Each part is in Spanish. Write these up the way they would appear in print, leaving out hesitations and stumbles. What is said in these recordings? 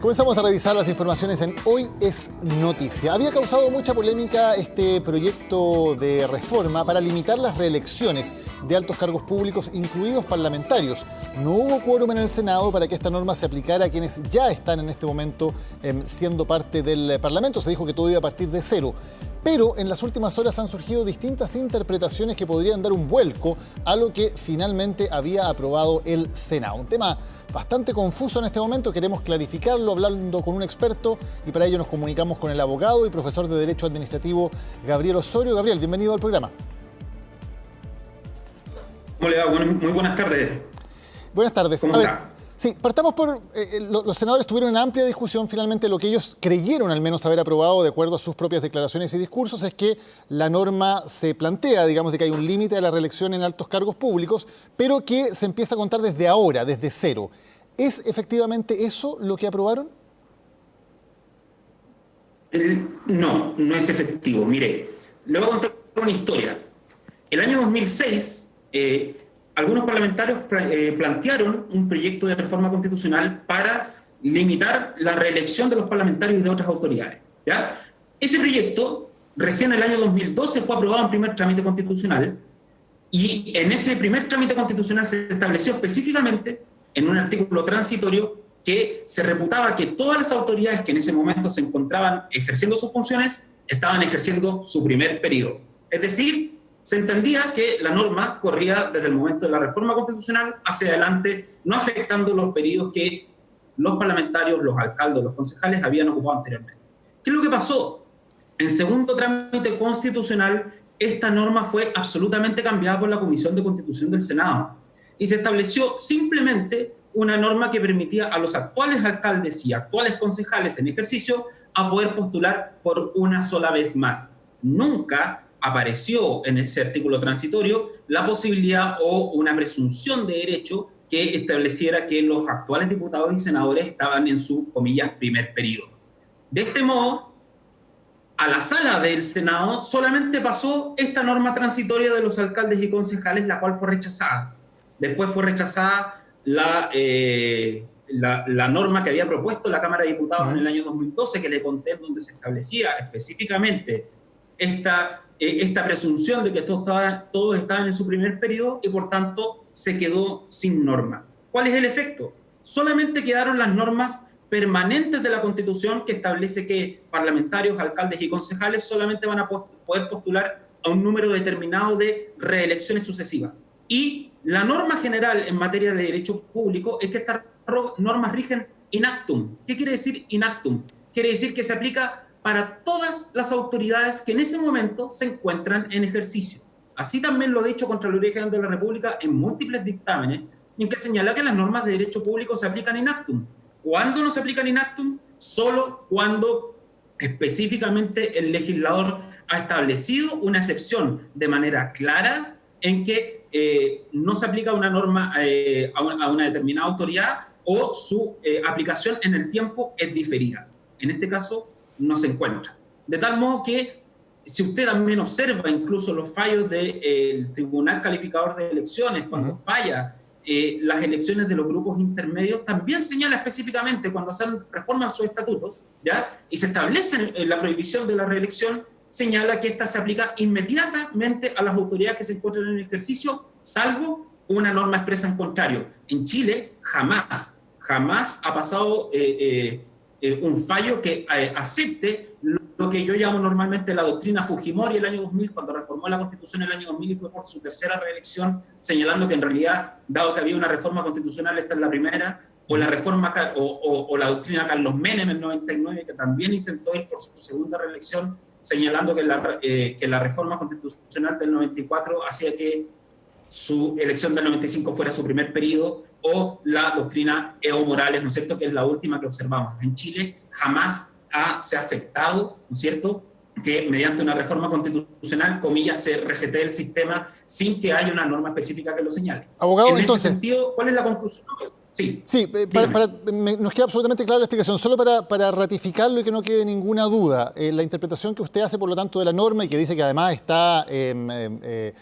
Comenzamos a revisar las informaciones en Hoy es Noticia. Había causado mucha polémica este proyecto de reforma para limitar las reelecciones de altos cargos públicos, incluidos parlamentarios. No hubo quórum en el Senado para que esta norma se aplicara a quienes ya están en este momento siendo parte del Parlamento. Se dijo que todo iba a partir de cero. Pero en las últimas horas han surgido distintas interpretaciones que podrían dar un vuelco a lo que finalmente había aprobado el Senado. Un tema bastante confuso en este momento, queremos clarificarlo hablando con un experto y para ello nos comunicamos con el abogado y profesor de Derecho Administrativo Gabriel Osorio. Gabriel, bienvenido al programa. ¿Cómo le va? Muy buenas tardes. Buenas tardes. ¿Cómo está? Sí, partamos por... los senadores tuvieron una amplia discusión. Finalmente lo que ellos creyeron al menos haber aprobado de acuerdo a sus propias declaraciones y discursos es que la norma se plantea, digamos, de que hay un límite de la reelección en altos cargos públicos, pero que se empieza a contar desde ahora, desde cero. ¿Es efectivamente eso lo que aprobaron? No es efectivo. Mire, le voy a contar una historia. El año 2006... algunos parlamentarios plantearon un proyecto de reforma constitucional para limitar la reelección de los parlamentarios y de otras autoridades, ¿ya? Ese proyecto, recién en el año 2012, fue aprobado en primer trámite constitucional y en ese primer trámite constitucional se estableció específicamente en un artículo transitorio que se reputaba que todas las autoridades que en ese momento se encontraban ejerciendo sus funciones estaban ejerciendo su primer periodo. Es decir, se entendía que la norma corría desde el momento de la reforma constitucional hacia adelante, no afectando los periodos que los parlamentarios, los alcaldes, los concejales habían ocupado anteriormente. ¿Qué es lo que pasó? En segundo trámite constitucional, esta norma fue absolutamente cambiada por la Comisión de Constitución del Senado y se estableció simplemente una norma que permitía a los actuales alcaldes y actuales concejales en ejercicio a poder postular por una sola vez más. Nunca apareció en ese artículo transitorio la posibilidad o una presunción de derecho que estableciera que los actuales diputados y senadores estaban en su, comillas, primer periodo. De este modo, a la sala del Senado solamente pasó esta norma transitoria de los alcaldes y concejales, la cual fue rechazada. Después fue rechazada la norma que había propuesto la Cámara de Diputados en el año 2012, que le conté, donde se establecía específicamente esta presunción de que todos estaban en su primer periodo y por tanto se quedó sin norma. ¿Cuál es el efecto? Solamente quedaron las normas permanentes de la Constitución que establece que parlamentarios, alcaldes y concejales solamente van a poder postular a un número determinado de reelecciones sucesivas. Y la norma general en materia de derecho público es que estas normas rigen in actum. ¿Qué quiere decir in actum? Quiere decir que se aplica para todas las autoridades que en ese momento se encuentran en ejercicio. Así también lo ha dicho Contraloría General de la República en múltiples dictámenes, en que señala que las normas de derecho público se aplican in actum. ¿Cuándo no se aplican in actum? Solo cuando específicamente el legislador ha establecido una excepción de manera clara en que no se aplica una norma a una determinada autoridad o su aplicación en el tiempo es diferida. En este caso, no se encuentra. De tal modo que, si usted también observa incluso los fallos del Tribunal Calificador de Elecciones, cuando falla las elecciones de los grupos intermedios, también señala específicamente cuando se reforman sus estatutos, ¿ya? Y se establece la prohibición de la reelección, señala que esta se aplica inmediatamente a las autoridades que se encuentran en ejercicio, salvo una norma expresa en contrario. En Chile jamás ha pasado un fallo que acepte lo que yo llamo normalmente la doctrina Fujimori el año 2000, cuando reformó la Constitución el año 2000 y fue por su tercera reelección, señalando que en realidad, dado que había una reforma constitucional, esta es la primera, o la reforma o la doctrina Carlos Menem en el 99, que también intentó ir por su segunda reelección, señalando que la reforma constitucional del 94 hacía que su elección del 95 fuera su primer periodo, o la doctrina Evo Morales, ¿no es cierto?, que es la última que observamos. En Chile jamás se ha aceptado, ¿no es cierto?, que mediante una reforma constitucional, comillas, se resetee el sistema sin que haya una norma específica que lo señale. Abogado, en entonces, ese sentido, ¿cuál es la conclusión? Sí, Sí, nos queda absolutamente clara la explicación. Solo para ratificarlo y que no quede ninguna duda, la interpretación que usted hace, por lo tanto, de la norma y que dice que además está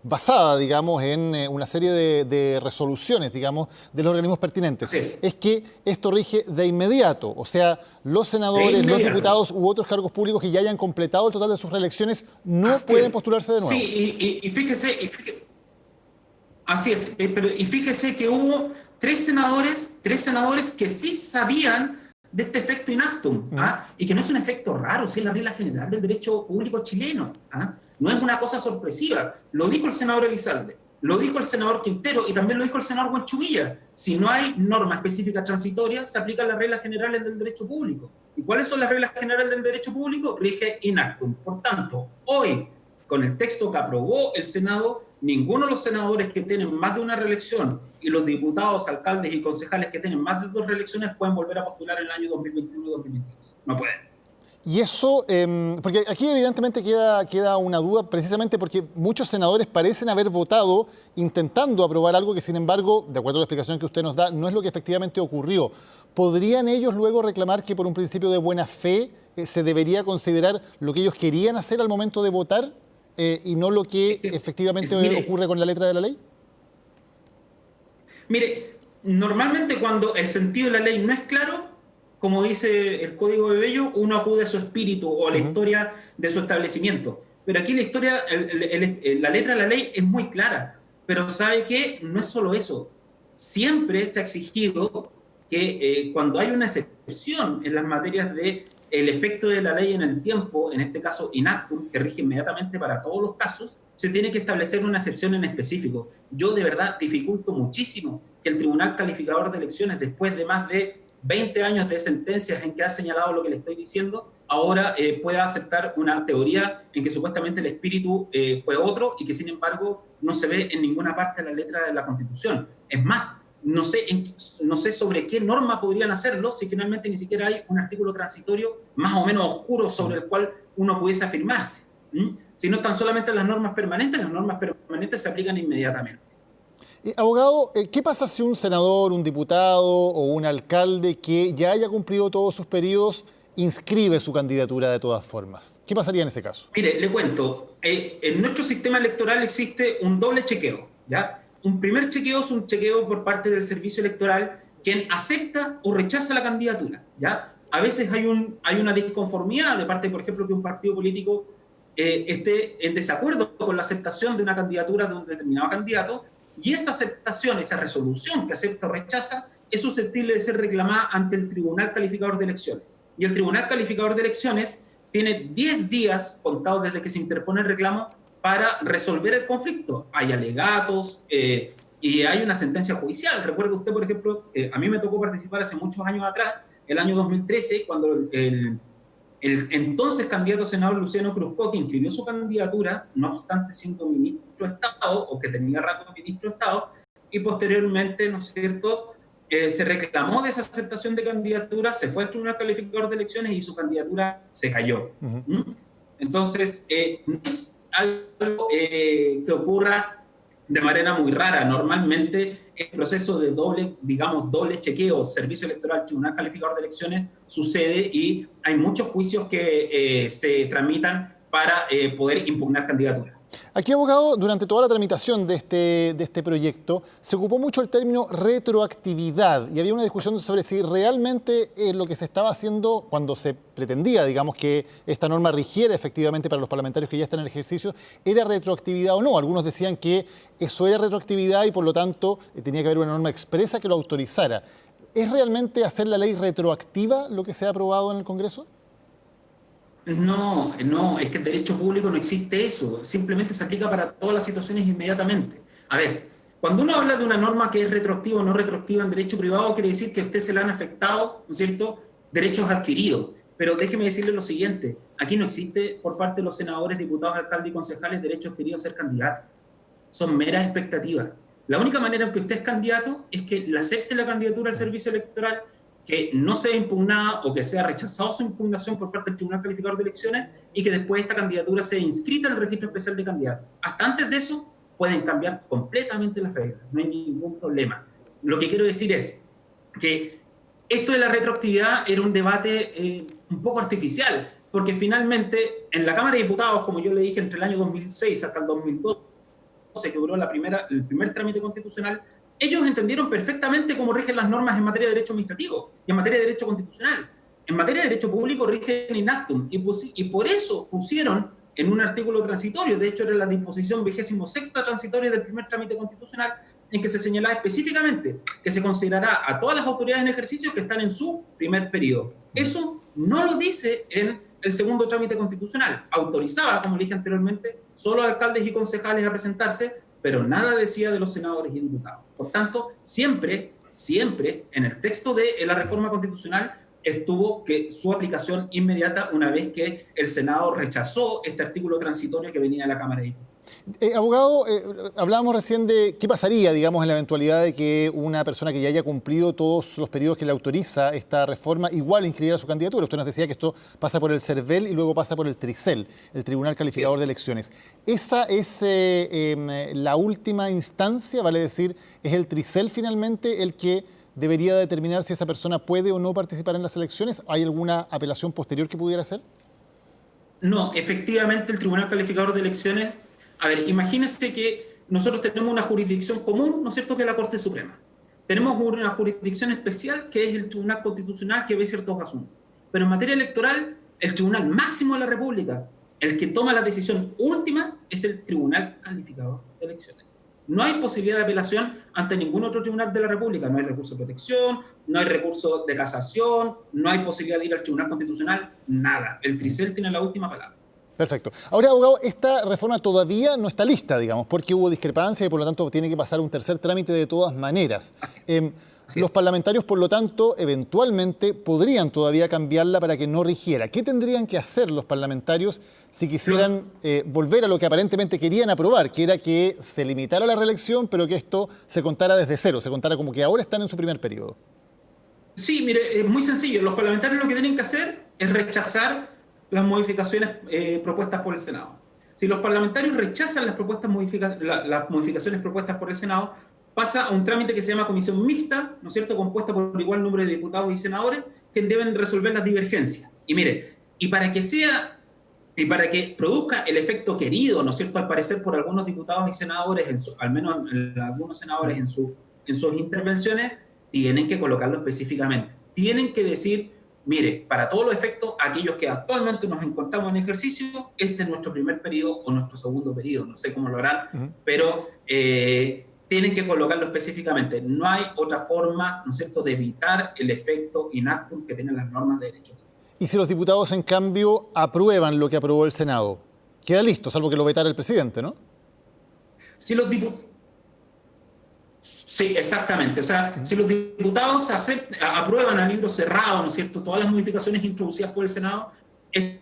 basada, digamos, en una serie de resoluciones, digamos, de los organismos pertinentes, es que esto rige de inmediato. O sea, los senadores, los diputados u otros cargos públicos que ya hayan completado el total de sus reelecciones no pueden postularse de nuevo. Sí, y fíjese, así es, y fíjese que hubo tres senadores que sí sabían de este efecto inactum, y que no es un efecto raro, es la regla general del derecho público chileno, no es una cosa sorpresiva. Lo dijo el senador Elizalde, lo dijo el senador Quintero y también lo dijo el senador Buenchumilla. Si no hay norma específica transitoria, se aplican las reglas generales del derecho público. ¿Y cuáles son las reglas generales del derecho público? Rige inactum. Por tanto, hoy, con el texto que aprobó el Senado, ninguno de los senadores que tienen más de una reelección y los diputados, alcaldes y concejales que tienen más de 2 reelecciones pueden volver a postular en el año 2021 y 2022. No pueden. Y eso, porque aquí evidentemente queda una duda, precisamente porque muchos senadores parecen haber votado intentando aprobar algo que, sin embargo, de acuerdo a la explicación que usted nos da, no es lo que efectivamente ocurrió. ¿Podrían ellos luego reclamar que por un principio de buena fe se debería considerar lo que ellos querían hacer al momento de votar y no lo que efectivamente ocurre con la letra de la ley? Mire, normalmente cuando el sentido de la ley no es claro, como dice el Código de Bello, uno acude a su espíritu o a la historia de su establecimiento. Pero aquí la historia, la letra de la ley es muy clara. Pero ¿sabe qué? No es solo eso. Siempre se ha exigido que cuando hay una excepción en las materias de el efecto de la ley en el tiempo, en este caso inactum, que rige inmediatamente para todos los casos, se tiene que establecer una excepción en específico. Yo de verdad dificulto muchísimo que el Tribunal Calificador de Elecciones, después de más de 20 años de sentencias en que ha señalado lo que le estoy diciendo, ahora pueda aceptar una teoría en que supuestamente el espíritu fue otro y que sin embargo no se ve en ninguna parte de la letra de la Constitución. Es más, no sé sobre qué norma podrían hacerlo si finalmente ni siquiera hay un artículo transitorio más o menos oscuro sobre el cual uno pudiese afirmarse. Si no están solamente las normas permanentes se aplican inmediatamente. Abogado, ¿qué pasa si un senador, un diputado o un alcalde que ya haya cumplido todos sus periodos inscribe su candidatura de todas formas? ¿Qué pasaría en ese caso? Mire, le cuento. En nuestro sistema electoral existe un doble chequeo, ¿ya? Un primer chequeo es un chequeo por parte del servicio electoral quien acepta o rechaza la candidatura, ¿ya? A veces hay una disconformidad de parte, por ejemplo, que un partido político esté en desacuerdo con la aceptación de una candidatura de un determinado candidato, y esa aceptación, esa resolución que acepta o rechaza, es susceptible de ser reclamada ante el Tribunal Calificador de Elecciones. Y el Tribunal Calificador de Elecciones tiene 10 días contados desde que se interpone el reclamo para resolver el conflicto. Hay alegatos y hay una sentencia judicial. Recuerda usted, por ejemplo, a mí me tocó participar hace muchos años atrás, el año 2013, cuando el entonces candidato senador Luciano Cruzcoque inscribió su candidatura, no obstante siendo ministro de Estado, o que tenía rango de ministro de Estado, y posteriormente, ¿no es cierto?, se reclamó de esa aceptación de candidatura, se fue al Tribunal Calificador de Elecciones y su candidatura se cayó. Entonces, no es algo que ocurra de manera muy rara. Normalmente el proceso de doble chequeo, servicio electoral, Tribunal Calificador de Elecciones, sucede y hay muchos juicios que se tramitan para poder impugnar candidaturas. Aquí, abogado, durante toda la tramitación de este proyecto se ocupó mucho el término retroactividad y había una discusión sobre si realmente lo que se estaba haciendo cuando se pretendía, digamos, que esta norma rigiera efectivamente para los parlamentarios que ya están en ejercicio, era retroactividad o no. Algunos decían que eso era retroactividad y por lo tanto tenía que haber una norma expresa que lo autorizara. ¿Es realmente hacer la ley retroactiva lo que se ha aprobado en el Congreso? No, es que el derecho público no existe eso, simplemente se aplica para todas las situaciones inmediatamente. A ver, cuando uno habla de una norma que es retroactiva o no retroactiva en derecho privado, quiere decir que a usted se le han afectado, ¿no es cierto?, derechos adquiridos. Pero déjeme decirle lo siguiente, aquí no existe por parte de los senadores, diputados, alcaldes y concejales derechos adquiridos a ser candidatos. Son meras expectativas. La única manera en que usted es candidato es que le acepte la candidatura al servicio electoral, que no sea impugnada o que sea rechazado su impugnación por parte del Tribunal Calificador de Elecciones y que después esta candidatura sea inscrita en el registro especial de candidatos. Hasta antes de eso pueden cambiar completamente las reglas, no hay ningún problema. Lo que quiero decir es, que esto de la retroactividad era un debate un poco artificial, porque finalmente en la Cámara de Diputados, como yo le dije, entre el año 2006 hasta el 2012, que duró el primer trámite constitucional, ellos entendieron perfectamente cómo rigen las normas en materia de derecho administrativo y en materia de derecho constitucional. En materia de derecho público rigen in actum, y por eso pusieron en un artículo transitorio, de hecho era la disposición 26ª transitoria del primer trámite constitucional, en que se señalaba específicamente que se considerará a todas las autoridades en ejercicio que están en su primer periodo. Eso no lo dice en el segundo trámite constitucional. Autorizaba, como le dije anteriormente, solo a alcaldes y concejales a presentarse, pero nada decía de los senadores y diputados. Por tanto, siempre en el texto de la reforma constitucional estuvo que su aplicación inmediata una vez que el Senado rechazó este artículo transitorio que venía de la Cámara de Diputados. Abogado, hablábamos recién de qué pasaría, digamos, en la eventualidad de que una persona que ya haya cumplido todos los periodos que le autoriza esta reforma igual inscribiera su candidatura. Usted nos decía que esto pasa por el CERVEL y luego pasa por el TRICEL, el Tribunal Calificador de Elecciones. ¿Esa es la última instancia? Vale decir, ¿es el TRICEL finalmente el que debería determinar si esa persona puede o no participar en las elecciones? ¿Hay alguna apelación posterior que pudiera hacer? No, efectivamente el Tribunal Calificador de Elecciones... A ver, imagínense que nosotros tenemos una jurisdicción común, ¿no es cierto?, que es la Corte Suprema. Tenemos una jurisdicción especial que es el Tribunal Constitucional que ve ciertos asuntos. Pero en materia electoral, el Tribunal Máximo de la República, el que toma la decisión última, es el Tribunal Calificador de Elecciones. No hay posibilidad de apelación ante ningún otro tribunal de la República. No hay recurso de protección, no hay recurso de casación, no hay posibilidad de ir al Tribunal Constitucional, nada. El TRICEL tiene la última palabra. Perfecto. Ahora, abogado, esta reforma todavía no está lista, digamos, porque hubo discrepancia y por lo tanto tiene que pasar un tercer trámite de todas maneras. Los parlamentarios, por lo tanto, eventualmente podrían todavía cambiarla para que no rigiera. ¿Qué tendrían que hacer los parlamentarios si quisieran volver a lo que aparentemente querían aprobar, que era que se limitara la reelección, pero que esto se contara desde cero, se contara como que ahora están en su primer periodo? Sí, mire, es muy sencillo. Los parlamentarios lo que tienen que hacer es rechazar las modificaciones propuestas por el Senado. Si los parlamentarios rechazan las modificaciones propuestas por el Senado, pasa a un trámite que se llama comisión mixta, ¿no es cierto?, compuesta por igual número de diputados y senadores, que deben resolver las divergencias. Y mire, y para que produzca el efecto querido, ¿no es cierto?, al parecer por algunos diputados y senadores, al menos algunos senadores en sus intervenciones, tienen que colocarlo específicamente. Tienen que decir, mire, para todos los efectos, aquellos que actualmente nos encontramos en ejercicio, este es nuestro primer periodo o nuestro segundo periodo, no sé cómo lo harán, pero tienen que colocarlo específicamente. No hay otra forma, ¿no es cierto?, de evitar el efecto in actum que tienen las normas de derecho. Y si los diputados, en cambio, aprueban lo que aprobó el Senado, queda listo, salvo que lo vetara el presidente, ¿no? Si los diputados... Sí, exactamente. O sea, si los diputados aprueban a libro cerrado, ¿no es cierto?, todas las modificaciones introducidas por el Senado, que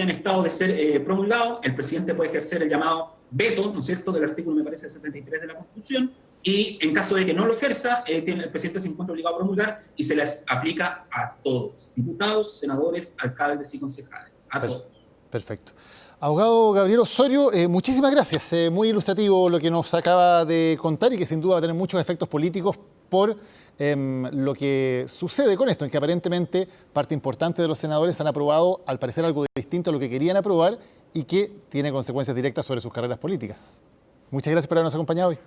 han estado de ser promulgados, el presidente puede ejercer el llamado veto, ¿no es cierto?, del artículo, me parece, 73 de la Constitución, y en caso de que no lo ejerza, el presidente se encuentra obligado a promulgar y se les aplica a todos, diputados, senadores, alcaldes y concejales, a todos. Perfecto. Abogado Gabriel Osorio, muchísimas gracias. Muy ilustrativo lo que nos acaba de contar y que sin duda va a tener muchos efectos políticos por lo que sucede con esto, en que aparentemente parte importante de los senadores han aprobado, al parecer, algo distinto a lo que querían aprobar y que tiene consecuencias directas sobre sus carreras políticas. Muchas gracias por habernos acompañado hoy.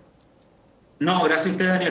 No, gracias a usted, Daniel.